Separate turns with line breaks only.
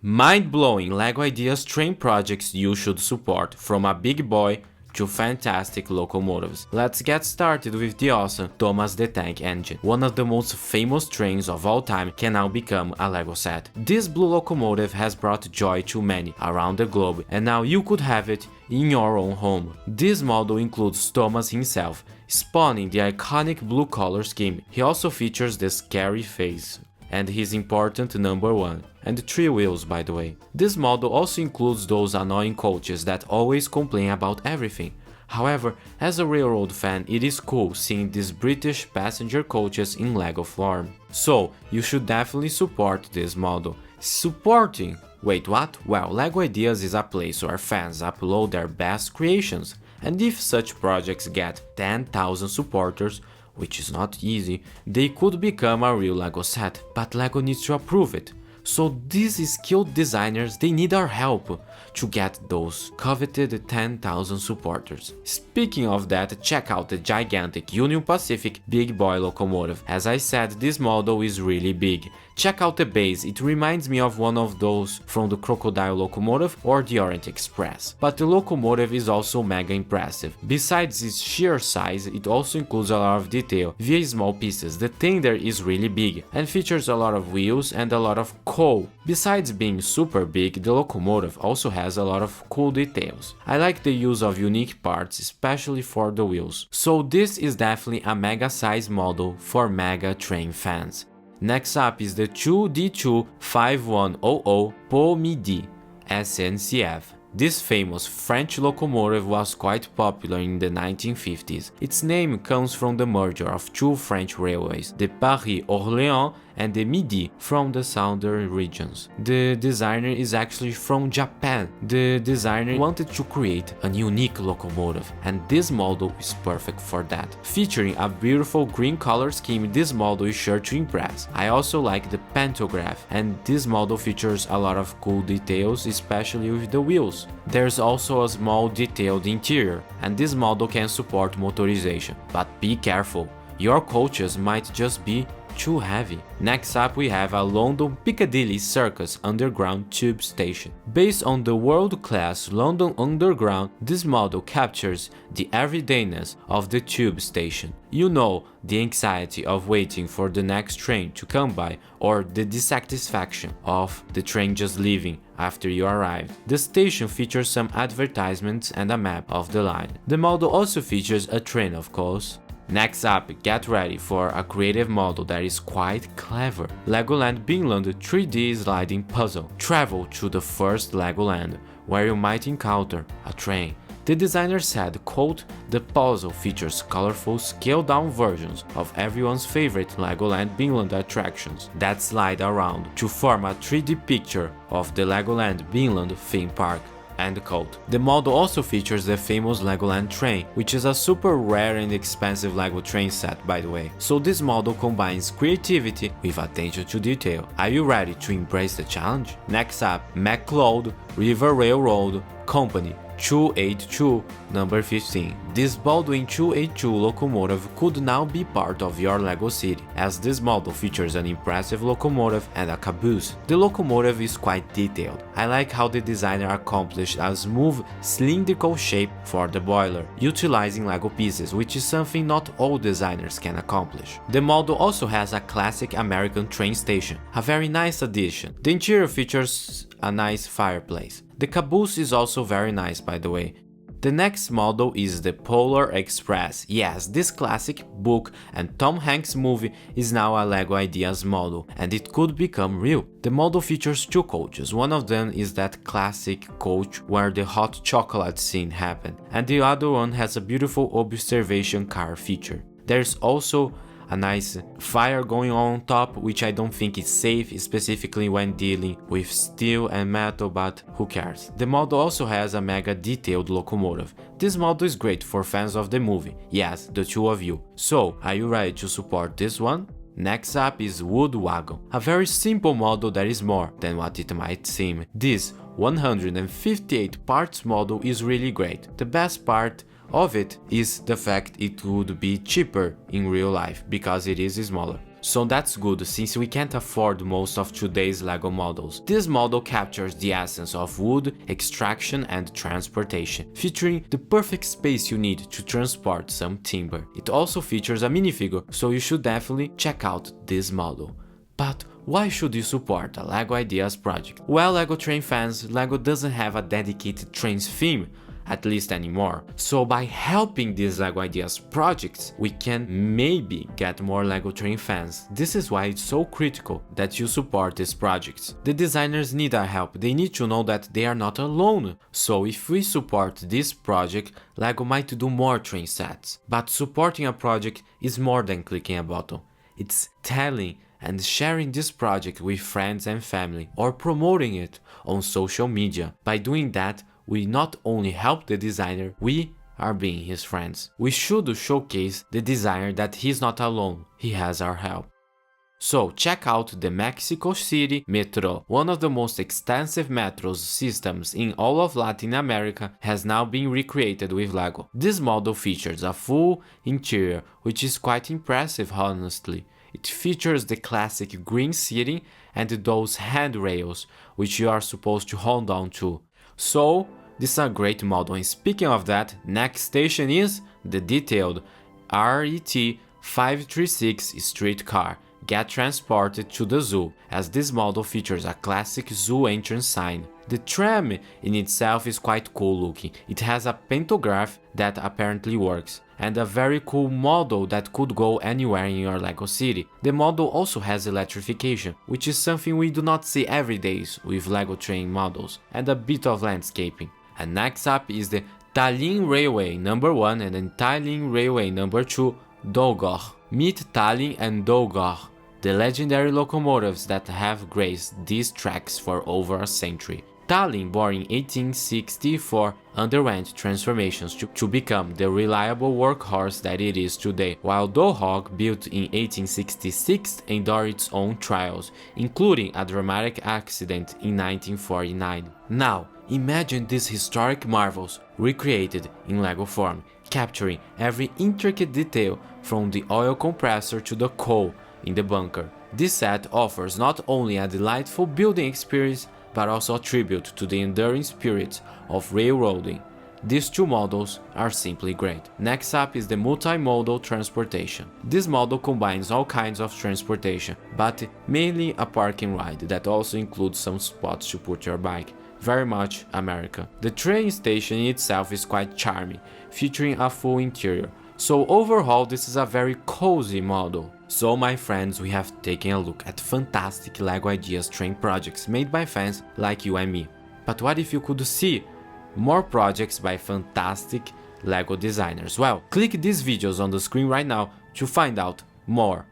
Mind-blowing LEGO ideas train projects you should support, from a big boy to fantastic locomotives. Let's get started with the awesome Thomas the Tank Engine. One of the most famous trains of all time can now become a LEGO set. This blue locomotive has brought joy to many around the globe, and now you could have it in your own home. This model includes Thomas himself, spawning the iconic blue color scheme. He also features the scary face and his important number 1, and 3 wheels, by the way. This model also includes those annoying coaches that always complain about everything. However, as a railroad fan, it is cool seeing these British passenger coaches in LEGO form. So, you should definitely support this model. Supporting? Wait, what? Well, LEGO Ideas is a place where fans upload their best creations, and if such projects get 10,000 supporters, which is not easy, they could become a real LEGO set, but LEGO needs to approve it. So these skilled designers, they need our help to get those coveted 10,000 supporters. Speaking of that, check out the gigantic Union Pacific Big Boy Locomotive. As I said, this model is really big. Check out the base, it reminds me of one of those from the Crocodile Locomotive or the Orient Express. But the locomotive is also mega impressive. Besides its sheer size, it also includes a lot of detail via small pieces. The thing there is really big and features a lot of wheels and a lot of coal. Besides being super big, the locomotive also has a lot of cool details. I like the use of unique parts, especially for the wheels. So this is definitely a mega size model for mega train fans. Next up is the 2D2-5100 PO-Midi SNCF. This famous French locomotive was quite popular in the 1950s. Its name comes from the merger of two French railways, the Paris-Orléans and the Midi, from the southern regions. The designer is actually from Japan. The designer wanted to create a unique locomotive, and this model is perfect for that. Featuring a beautiful green color scheme, this model is sure to impress. I also like the pantograph, and this model features a lot of cool details, especially with the wheels. There's also a small detailed interior, and this model can support motorization. But be careful, your coaches might just be too heavy. Next up we have a London Piccadilly Circus underground tube station. Based on the world-class London Underground, this model captures the everydayness of the tube station. You know, the anxiety of waiting for the next train to come by, or the dissatisfaction of the train just leaving after you arrived. The station features some advertisements and a map of the line. The model also features a train, of course. Next up, get ready for a creative model that is quite clever. Legoland Band 3D sliding puzzle. Travel to the first Legoland, where you might encounter a train. The designer said, quote, "The puzzle features colorful scaled-down versions of everyone's favorite Legoland Band attractions that slide around to form a 3D picture of the Legoland Band theme park." End quote. The model also features the famous Legoland train, which is a super rare and expensive LEGO train set, by the way. So this model combines creativity with attention to detail. Are you ready to embrace the challenge? Next up, McDonald River Railroad Company 282 number 15. This Baldwin 282 locomotive could now be part of your LEGO city, as this model features an impressive locomotive and a caboose. The locomotive is quite detailed. I like how the designer accomplished a smooth, cylindrical shape for the boiler, utilizing LEGO pieces, which is something not all designers can accomplish. The model also has a classic American train station, a very nice addition. The interior features a nice fireplace. The caboose is also very nice, by the way. The next model is the Polar Express. Yes, this classic book and Tom Hanks movie is now a LEGO Ideas model, and it could become real. The model features two coaches. One of them is that classic coach where the hot chocolate scene happened, and the other one has a beautiful observation car feature. There's also a nice fire going on top, which I don't think is safe, specifically when dealing with steel and metal, but who cares. The model also has a mega detailed locomotive. This model is great for fans of the movie, yes, the two of you. So, are you ready to support this one? Next up is Wagon, a very simple model that is more than what it might seem. This 158 parts model is really great. The best part of it is the fact it would be cheaper in real life because it is smaller. So that's good since we can't afford most of today's LEGO models. This model captures the essence of wood, extraction and transportation, featuring the perfect space you need to transport some timber. It also features a minifigure, so you should definitely check out this model. But why should you support a LEGO Ideas project? Well, LEGO train fans, LEGO doesn't have a dedicated trains theme, at least anymore. So by helping these LEGO Ideas projects, we can maybe get more LEGO train fans. This is why it's so critical that you support these projects. The designers need our help, they need to know that they are not alone. So if we support this project, LEGO might do more train sets. But supporting a project is more than clicking a button. It's telling and sharing this project with friends and family, or promoting it on social media. By doing that, we not only help the designer, we are being his friends. We should showcase the designer that he's not alone, he has our help. So check out the Mexico City Metro. One of the most extensive metro systems in all of Latin America has now been recreated with LEGO. This model features a full interior, which is quite impressive honestly. It features the classic green seating and those handrails, which you are supposed to hold on to. So this is a great model, and speaking of that, next station is the detailed RET 536 streetcar. Get transported to the zoo, as this model features a classic zoo entrance sign. The tram in itself is quite cool looking. It has a pantograph that apparently works, and a very cool model that could go anywhere in your LEGO city. The model also has electrification, which is something we do not see every day with LEGO train models, and a bit of landscaping. And next up is the Tallinn Railway number 1 and then Tallinn Railway number 2, Dolgor. Meet Tallinn and Dolgor, the legendary locomotives that have graced these tracks for over a century. Tallinn, born in 1864, underwent transformations to become the reliable workhorse that it is today, while Dolgor, built in 1866, endured its own trials, including a dramatic accident in 1949. Now, imagine these historic marvels recreated in LEGO form, capturing every intricate detail from the oil compressor to the coal in the bunker. This set offers not only a delightful building experience, but also a tribute to the enduring spirit of railroading. These two models are simply great. Next up is the multimodal transportation. This model combines all kinds of transportation, but mainly a parking ride that also includes some spots to put your bike. Very much American. The train station itself is quite charming, featuring a full interior. So overall, this is a very cozy model. So my friends, we have taken a look at fantastic LEGO Ideas train projects made by fans like you and me. But what if you could see more projects by fantastic LEGO designers? Well, click these videos on the screen right now to find out more.